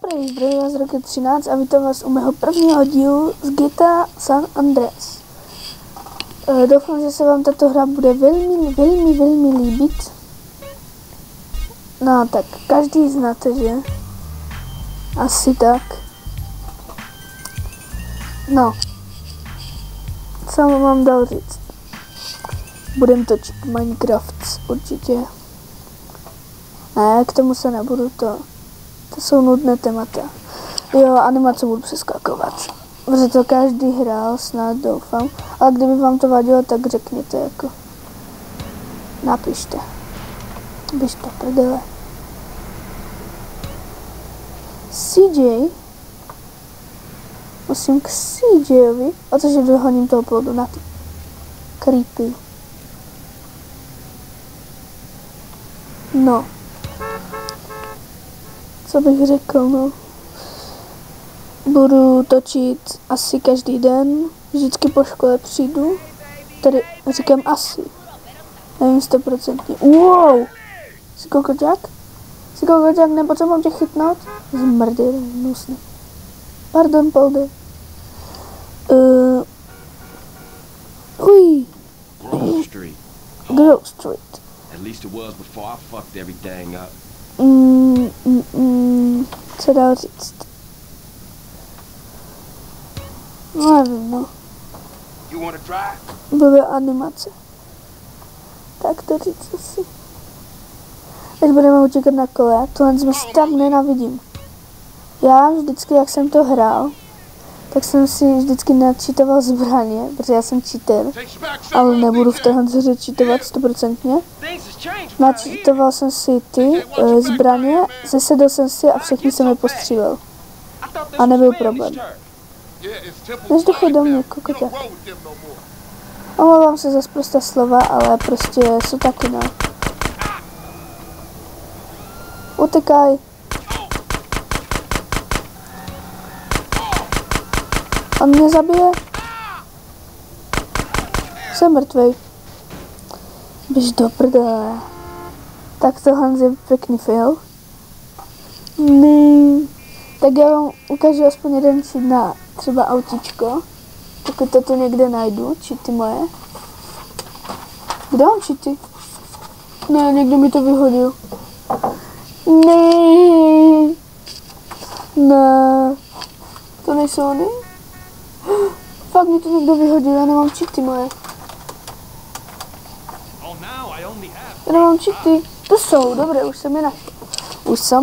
Prý, zdravím vás z roku 13 a vítám vás u mého prvního dílu z GTA San Andreas. Doufám, že se vám tato hra bude velmi líbit. No tak, každý znáte, že? Asi tak. No. Co vám mám dál říct? Budem točit Minecraft určitě. Ne, k tomu se nebudu, to jsou nudné témata. Jo, animace budu přeskakovat. Protože to každý hrál, snad doufám. Ale kdyby vám to vadilo, tak řekněte jako. Napište. Běžte, prdele. CJ. Musím k CJovi. A to, že dohoním toho plodu na ty. Creepy. No. Co bych řekl, no. Budu točit asi každý den, vždycky po škole přijdu, tady říkám asi, nevím 100%. Wow! Jsi kokoťák? Jsi kokoťák, nebo co mám tě chytnout? Zmrdy, hnusný. Pardon, Polde. Uj. Grove Street. At least it was before I fucked everything up. Co dál říct? No, nevím, no. You wanna drive? Byly animace. Tak to říct asi. Teď budeme utíkat na kole, tohle zase tak nenávidím. Já vždycky, jak jsem to hrál, tak jsem si vždycky načítoval zbraně, protože já jsem cheater, ale nebudu v téhle hře cheatovat 100%. Načítoval jsem si ty zbraně, zesedl jsem si a všechny jsem je postřílel. A nebyl problém. Nežduchej do mě, kokoťák. Omlouvám se za sprostá slova, ale prostě jsou taky, no. Utekaj. On mě zabije. Jsem mrtvej. Běž do prdele. Tak tohle je pěkný fail. Tak já vám ukážu aspoň jeden cheat na třeba autíčko. Pokud toto někde najdu, cheaty moje. Kde mám cheaty? Ne, někdo mi to vyhodil. Ne. To nejsou oni? Fakt mi to někdo vyhodil, já nemám cheaty moje. Já nemám cheaty. To jsou, dobré, už jsem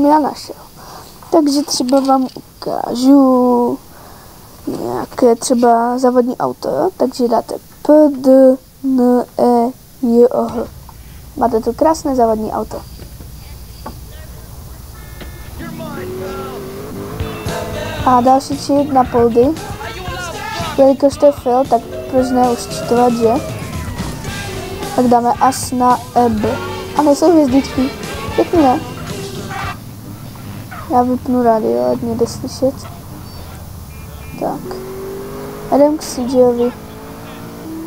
je našel. Takže třeba vám ukážu nějaké třeba závodní auto, jo? Takže dáte PDNEJOH. Máte to krásné závodní auto. A další cheat na Poldy. Jelikož to je fail, tak proč ne už cheatovat, že? Tak dáme as na EB. A nejsou hvězdičky. Pěkný, ne? Já vypnu rádio, ať mě jde slyšet. Tak. Jdem k CJovi.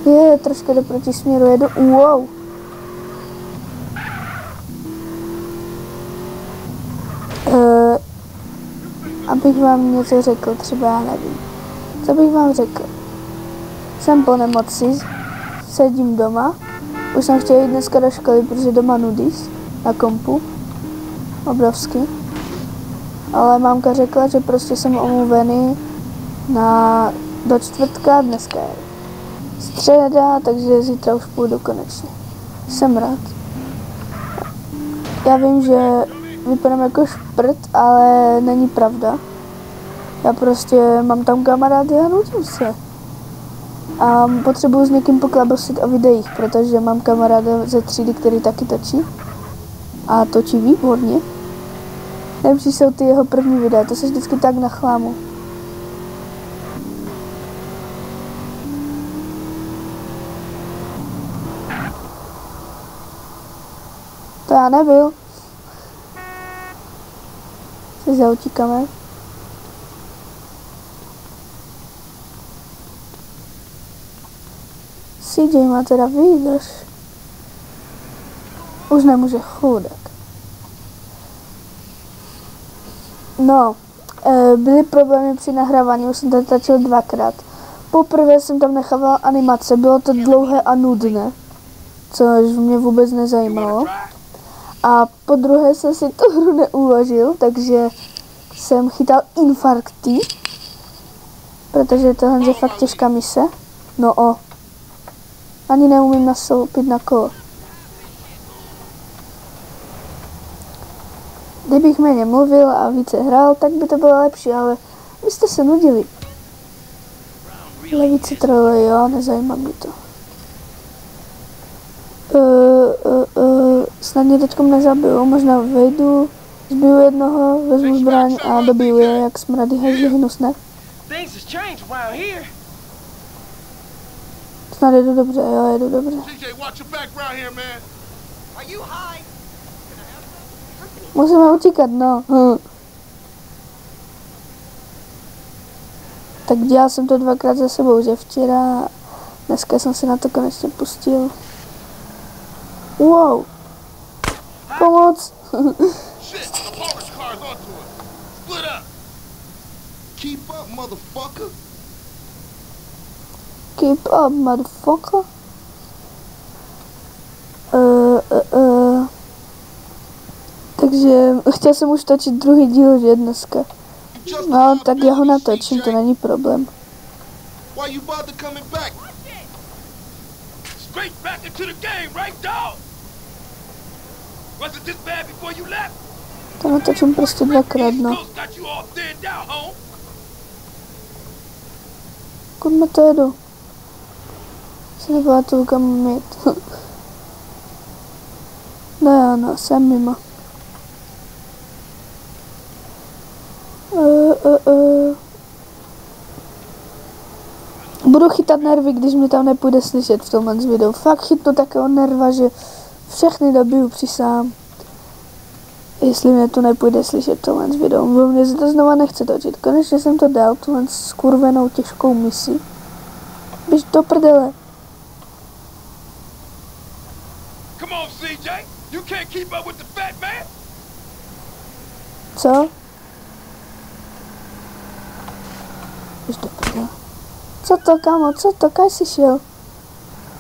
Je, trošku do protisměru, jedu. Wow. Abych vám něco řekl, třeba já nevím. Co bych vám řekl? Jsem po nemoci, sedím doma. Už jsem chtěl jít dneska do školy, protože doma nudís na kompu. Obrovský. Ale mámka řekla, že prostě jsem omluvený do čtvrtka, dneska je středa, takže zítra už půjdu konečně. Jsem rád. Já vím, že vypadám jako šprt, ale není pravda. Já prostě mám tam kamarády a nudím se. A potřebuji s někým poklabosit o videích, protože mám kamaráda ze třídy, který taky točí. A točí výborně. Nejlepší jsou ty jeho první videa, to se vždycky tak nachlámu. To já nebyl. Se zautíkáme. CJ má teda výdrž. Už nemůže chudák. No, byly problémy při nahrávání, už jsem to točil 2krát. Poprvé jsem tam nechávala animace, bylo to dlouhé a nudné, což mě vůbec nezajímalo. A po druhé jsem si tu hru neuložil, takže jsem chytal infarkty, protože tohle je fakt těžká mise. No ani neumím nastoupit na kolo. Kdybych méně mluvil a více hrál, tak by to bylo lepší, ale vy jste se nudili. Levici trole, jo, nezajímá mě to. Snad mě teďkom nezabiju, možná vejdu, zbiju jednoho, vezmu zbraň a dobiju je, jak smrady hajzly hnusné. Snad jedu dobře, jo, jedu dobře. Musíme utíkat, no. Tak dělal jsem to 2krát za sebou, že včera, dneska jsem se na to konečně pustil. Wow. Pomoc. Keep up, motherfucker. Takže chtěl jsem už točit druhý díl, že dneska. No, tak já ho natočím, to není problém. To natočím prostě 2krát, no. Kudme to jedu. Se nepamatuju, kam mám jít. No, jsem mimo. Budu chytat nervy, když mi tam nepůjde slyšet v tomhle videu. Fakt chytnu takového nerva, že všechny dobiju přisám. Jestli mě to nepůjde slyšet v tomhle videu. Bo mě se to znova nechce točit. Konečně jsem to dal, tuhle skurvenou těžkou misi. Běž do prdele. Co? Běž do prdele. Co to, kámo, co to, kaj jsi šel?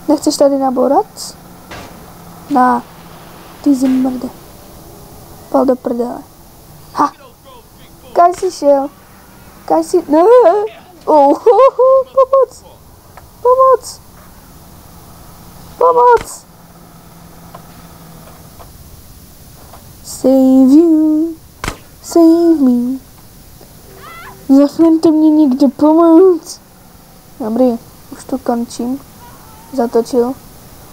Nechceš tady nabourat? Na, ty zmrde. Pal do prdele. Ha! Kaj jsi šel? Kaj jsi... Ne! Pomoc! Pomoc! Pomoc! Save you! Save me! Zachraňte mě někde, pomoc! Dobrý, už to končím. Zatočil.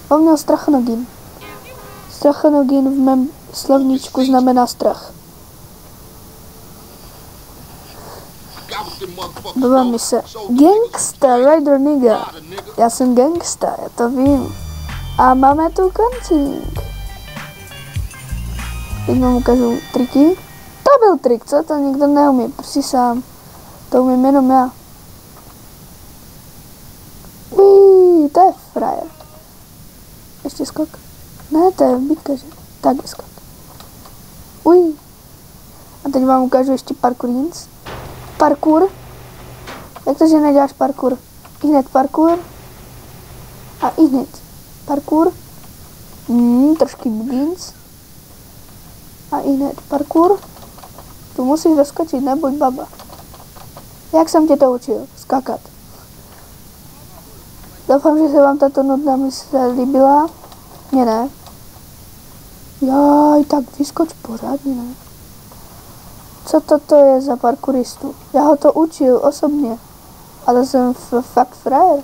On měl strachnogin. Strachnogin v mém slovníčku znamená strach. Byla mise. Gangsta, rider nigga. Já jsem gangsta, já to vím. A máme tu koncík. Teď vám ukážu triky. To byl trik, co? To nikdo neumí, prostě sám. To umím jenom já. Ují, to je frajer. Ještě skok. Ne, to je bitka, že? Tak je skok. Ují. A teď vám ukážu ještě parkourins. Parkour. Jak to, že neděláš parkour? Ihned parkour. A ihned parkour. Trošky bugins. A ihned parkour. Tu musíš doskočit, nebuď baba. Jak jsem tě to učil? Skakat. Doufám, že se vám tato nudná mise líbila. Mně ne. Jaj, tak vyskoč pořádně, ne? Co toto je za parkouristu? Já ho to učil osobně. Ale jsem fakt frajer.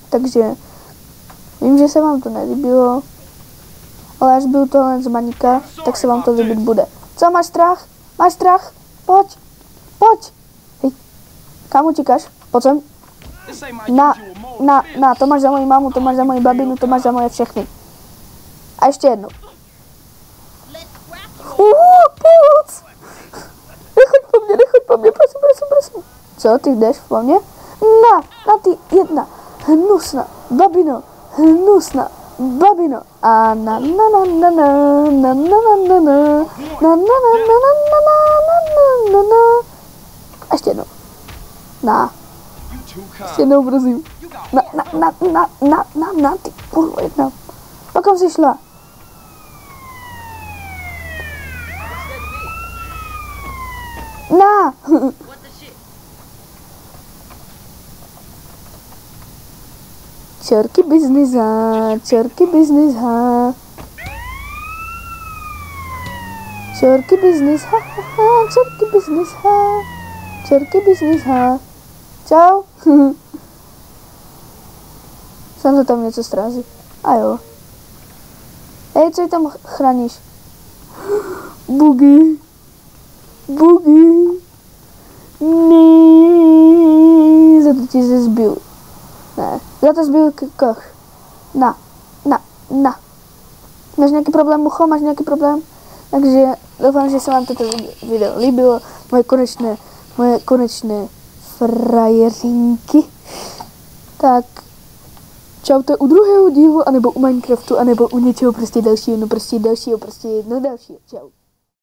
Takže vím, že se vám to nelíbilo. Ale až byl tohle z Maníka, tak se vám to líbit bude. Co, máš strach? Máš strach? Pojď. Pojď. Hej. Kam utíkáš? Pojď sem. Na, to máš za moji mámu, to máš za moji babinu, to máš za moje všechny. A ještě jednou. Pomoc! Nechoď po mně, prosím. Co, ty jdeš po mně? Na ty jedna hnusná babino, hnusná babino. A na na na na na na na na na na na na na na na na na. A ještě jednou. Na. Ještě jednou, prosím. Na, ty kurva jedna. A kam jsi šla? Na. Čorky business, čorky business, čorky business, čorky business, čorky business, čau. Jsem to tam něco strazí. A jo. Hej, co tam chráníš? Bugy. Bugy. Ne, za to ti se zbil. Ne, za to zbil koch. Na. Máš nějaký problém, Mucho? Máš nějaký problém? Takže doufám, že se vám toto video líbilo. Moje konečné frajerínky. Tak, čaute u druhého dílu, anebo u Minecraftu, anebo u něčeho prostě dalšího, no prostě dalšího, prostě jedno dalšího. Čau.